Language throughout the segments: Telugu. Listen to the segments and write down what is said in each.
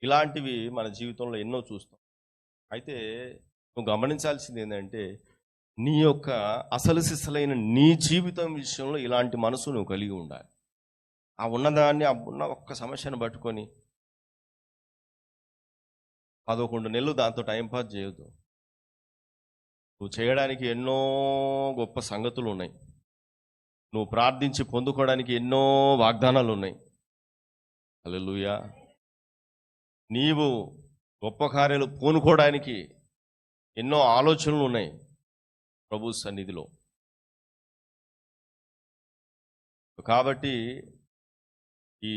ఇలాంటివి మన జీవితంలో ఎన్నో చూస్తాం. అయితే నువ్వు గమనించాల్సింది ఏంటంటే, నీ యొక్క అసలు సిసలైన నీ జీవితం విషయంలో ఇలాంటి మనసు నువ్వు కలిగి ఉండాలి. ఆ ఉన్నదాన్ని, ఆ ఉన్న ఒక్క సమస్యను పట్టుకొని 11 నెలలు దాంతో టైంపాస్ చేయొద్దు. నువ్వు చేయడానికి ఎన్నో గొప్ప సంగతులు ఉన్నాయి. నువ్వు ప్రార్థించి పొందుకోవడానికి ఎన్నో వాగ్దానాలు ఉన్నాయి. హల్లెలూయా. నీవు గొప్ప కార్యాలు పూనుకోవడానికి ఎన్నో ఆలోచనలు ఉన్నాయి ప్రభు సన్నిధిలో. కాబట్టి ఈ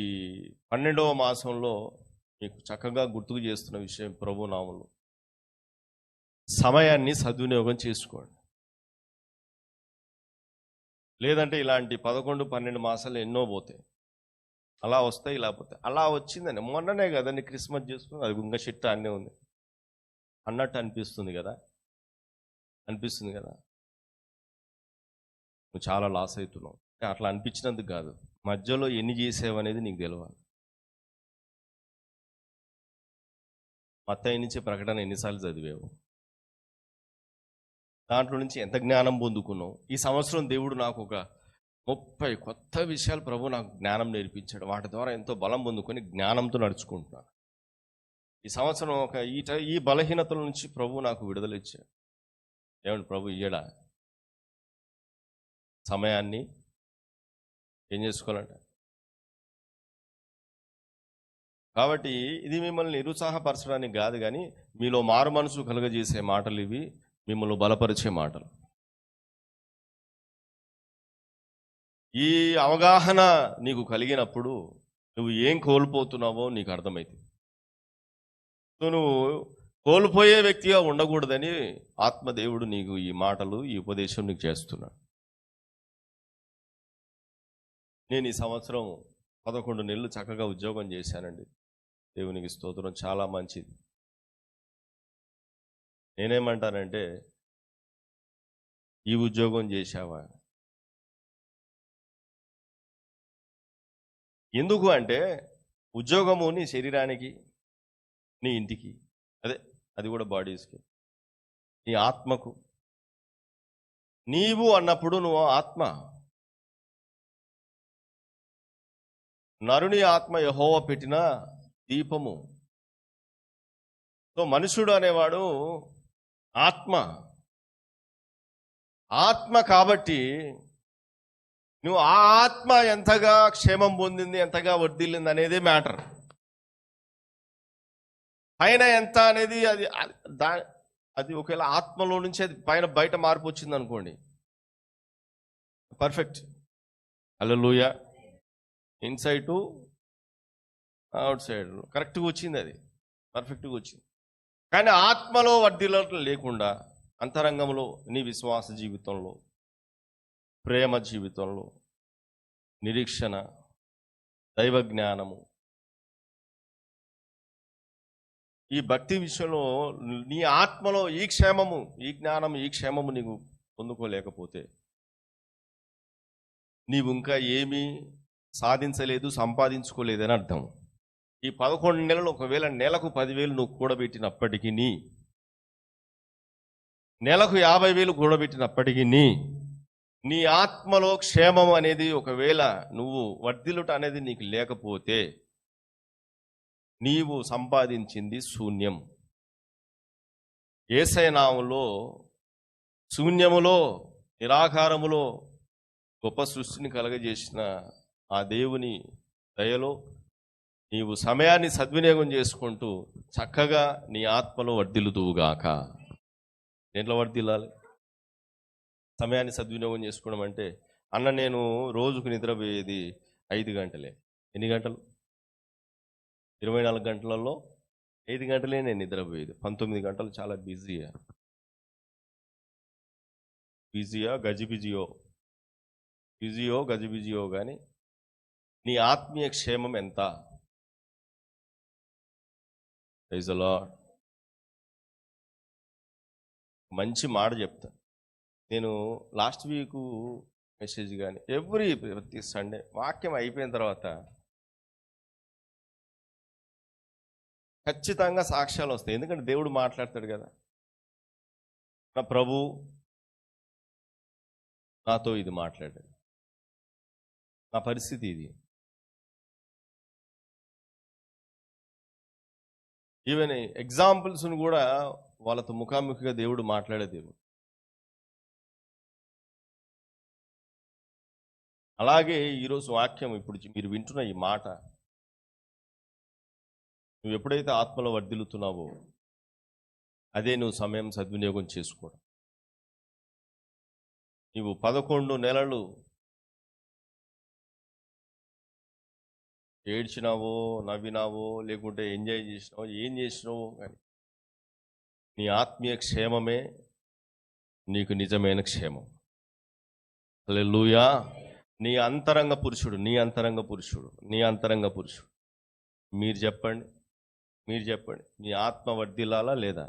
12వ మాసంలో మీకు చక్కగా గుర్తుకు చేస్తున్న విషయం, ప్రభు నామములో సమయాన్ని సద్వినియోగం చేసుకోండి. లేదంటే ఇలాంటి 11, 12 మాసాలు ఎన్నో పోతాయి. అలా వస్తాయి, ఇలా పోతాయి. అలా వచ్చిందని మొన్ననే కదండి క్రిస్మస్ చేసుకుని, అది ఇంకా చిట్ట అన్నీ ఉంది అన్నట్టు అనిపిస్తుంది కదా. నువ్వు చాలా లాస్ అవుతున్నావు. అట్లా అనిపించినందుకు కాదు, మధ్యలో ఎన్ని చేసావనేది నీకు తెలియాలి. మత్తయి నుంచి ప్రకటన ఎన్నిసార్లు చదివావు? దాంట్లో నుంచి ఎంత జ్ఞానం పొందుకున్నావు? ఈ సంవత్సరం దేవుడు నాకు ఒక 30 కొత్త విషయాలు ప్రభు నాకు జ్ఞానం నేర్పించాడు. వాటి ద్వారా ఎంతో బలం పొందుకొని జ్ఞానంతో నడుచుకుంటున్నాను. ఈ సంవత్సరం ఈ బలహీనతల నుంచి ప్రభు నాకు విడుదల ఇచ్చాడు. ఏమండి, ప్రభు ఇయ్యడా? సమయాన్ని ఏం చేసుకోవాలంట. కాబట్టి ఇది మిమ్మల్ని నిరుత్సాహపరచడానికి కాదు, కానీ మీలో మారు మనసు కలుగజేసే మాటలు ఇవి, మిమ్మల్ని బలపరిచే మాటలు. ఈ అవగాహన నీకు కలిగినప్పుడు నువ్వు ఏం కోల్పోతున్నావో నీకు అర్థమవుతుంది. నువ్వు కోల్పోయే వ్యక్తిగా ఉండకూడదని ఆత్మదేవుడు నీకు ఈ మాటలు, ఈ ఉపదేశం నీకు చేస్తున్నాడు. నేను ఈ సంవత్సరం 11 నెలలు చక్కగా ఉద్యోగం చేశానండి. దేవునికి స్తోత్రం, చాలా మంచిది. నేనేమంటానంటే, ఈ ఉద్యోగం చేశావా? ఎందుకు అంటే, ఉద్యోగము నీ శరీరానికి, నీ ఇంటికి, అది కూడా బాడీస్కి, నీ ఆత్మకు. నీవు అన్నప్పుడు నువ్వు ఆత్మ. నరుని ఆత్మ యెహోవా పెట్టిన దీపము. సో మనుషుడు అనేవాడు ఆత్మ కాబట్టి నువ్వు ఆ ఆత్మ ఎంతగా క్షేమం పొందింది, ఎంతగా వర్ధిల్లింది అనేదే మ్యాటర్. పైన ఎంత అనేది అది ఒకవేళ ఆత్మలో నుంచి అది బయట మార్పు వచ్చింది అనుకోండి, perfect. Hallelujah. Inside to out side కరెక్ట్గా వచ్చింది, అది పర్ఫెక్ట్గా వచ్చింది. కానీ ఆత్మలో వర్ధిల్లటం లేకుండా అంతరంగంలో నీ విశ్వాస జీవితంలో, ప్రేమ జీవితంలో, నిరీక్షణ, దైవ జ్ఞానము, ఈ భక్తి విషయంలో నీ ఆత్మలో ఈ క్షేమము, ఈ జ్ఞానము, ఈ క్షేమము నీకు పొందుకోలేకపోతే నీవు ఇంకా ఏమీ సాధించలేదు, సంపాదించుకోలేదని అర్థం. ఈ 11 నెలలు ఒకవేళ నెలకు 10,000 నువ్వు కూడబెట్టినప్పటికీ, నెలకు 50,000 కూడబెట్టినప్పటికీ, నీ ఆత్మలో క్షేమం అనేది ఒకవేళ నువ్వు వర్ధిల్లుట అనేది నీకు లేకపోతే నీవు సంపాదించింది శూన్యం. యేసయ్య నామములో శూన్యములో, నిరాకారములో గొప్ప సృష్టిని కలగజేసిన ఆ దేవుని దయలో నీవు సమయాన్ని సద్వినియోగం చేసుకుంటూ చక్కగా నీ ఆత్మలో వర్ధిల్లుదువుగాక. దేంట్లో వర్ధిల్లాలి? సమయాన్ని సద్వినియోగం చేసుకోవడం అంటే, నేను రోజుకు నిద్రపోయేది 5 గంటలే. ఎన్ని గంటలు? 24 గంటలలో 5 గంటలే నేను నిద్రపోయేది. 19 గంటలు చాలా బిజీయా గజిబిజియో కానీ నీ ఆత్మీయ క్షేమం ఎంత? Praise the Lord. మంచి మాట చెప్తా. నేను లాస్ట్ వీక్ మెసేజ్ కానీ ప్రతి సండే వాక్యం అయిపోయిన తర్వాత ఖచ్చితంగా సాక్ష్యాలు వస్తాయి. ఎందుకంటే దేవుడు మాట్లాడతాడు కదా, నా ప్రభు నాతో ఇది మాట్లాడాడు, నా పరిస్థితి ఇది. ఈవెన్ ఎగ్జాంపుల్స్ను కూడా వాళ్ళతో ముఖాముఖిగా దేవుడు మాట్లాడే దేవుడు. అలాగే ఈరోజు వాక్యం ఇప్పుడు మీరు వింటున్న ఈ మాట, నువ్వు ఎప్పుడైతే ఆత్మలో వర్ధిల్లుతున్నావో అదే నువ్వు సమయం సద్వినియోగం చేసుకోవడం. నువ్వు 11 నెలలు ఏడ్చినావో, నవ్వినావో, లేకుంటే ఎంజాయ్ చేసినావో, ఏం చేసినావో కానీ నీ ఆత్మీయ క్షేమమే నీకు నిజమైన క్షేమం. హల్లెలూయా. నీ అంతరంగ పురుషుడు మీరు చెప్పండి, నీ ఆత్మ వర్ధిల్లాలా లేదా?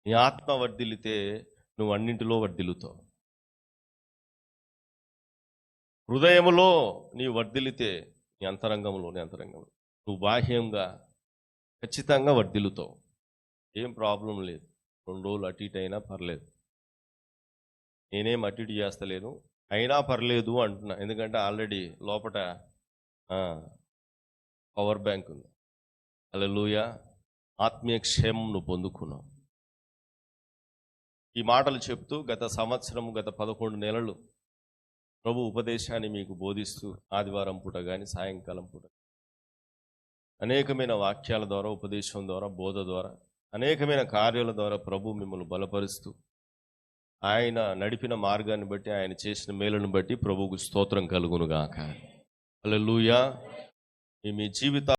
నీ ఆత్మ వర్ధిల్లితే నువ్వు అన్నింటిలో వర్ధిల్లుతావు. హృదయములో నీవు వర్ధిల్లితే నీ అంతరంగంలో నువ్వు బాహ్యంగా ఖచ్చితంగా వర్ధిల్లుతావు. ఏం ప్రాబ్లం లేదు. 2 రోజులు అటు ఇటు అయినా పర్లేదు. నేనేం అటు ఇటు చేస్తలేను, అయినా పర్లేదు అంటున్నా. ఎందుకంటే ఆల్రెడీ లోపట పవర్ బ్యాంక్ ఉంది. హల్లెలూయా. ఆత్మీయ క్షేమం నువ్వు పొందుకున్నావు. ఈ మాటలు చెప్తూ గత 11 నెలలు ప్రభు ఉపదేశాన్ని మీకు బోధిస్తూ ఆదివారం పూట కానీ సాయంకాలం పూట అనేకమైన వాక్యాల ద్వారా, ఉపదేశం ద్వారా, బోధ ద్వారా, అనేకమైన కార్యాల ద్వారా ప్రభు మిమ్మల్ని బలపరుస్తూ ఆయన నడిపిన మార్గాన్ని బట్టి, ఆయన చేసిన మేలును బట్టి ప్రభువుకు స్తోత్రం కలుగునుగాక. హల్లెలూయా. మీ జీవిత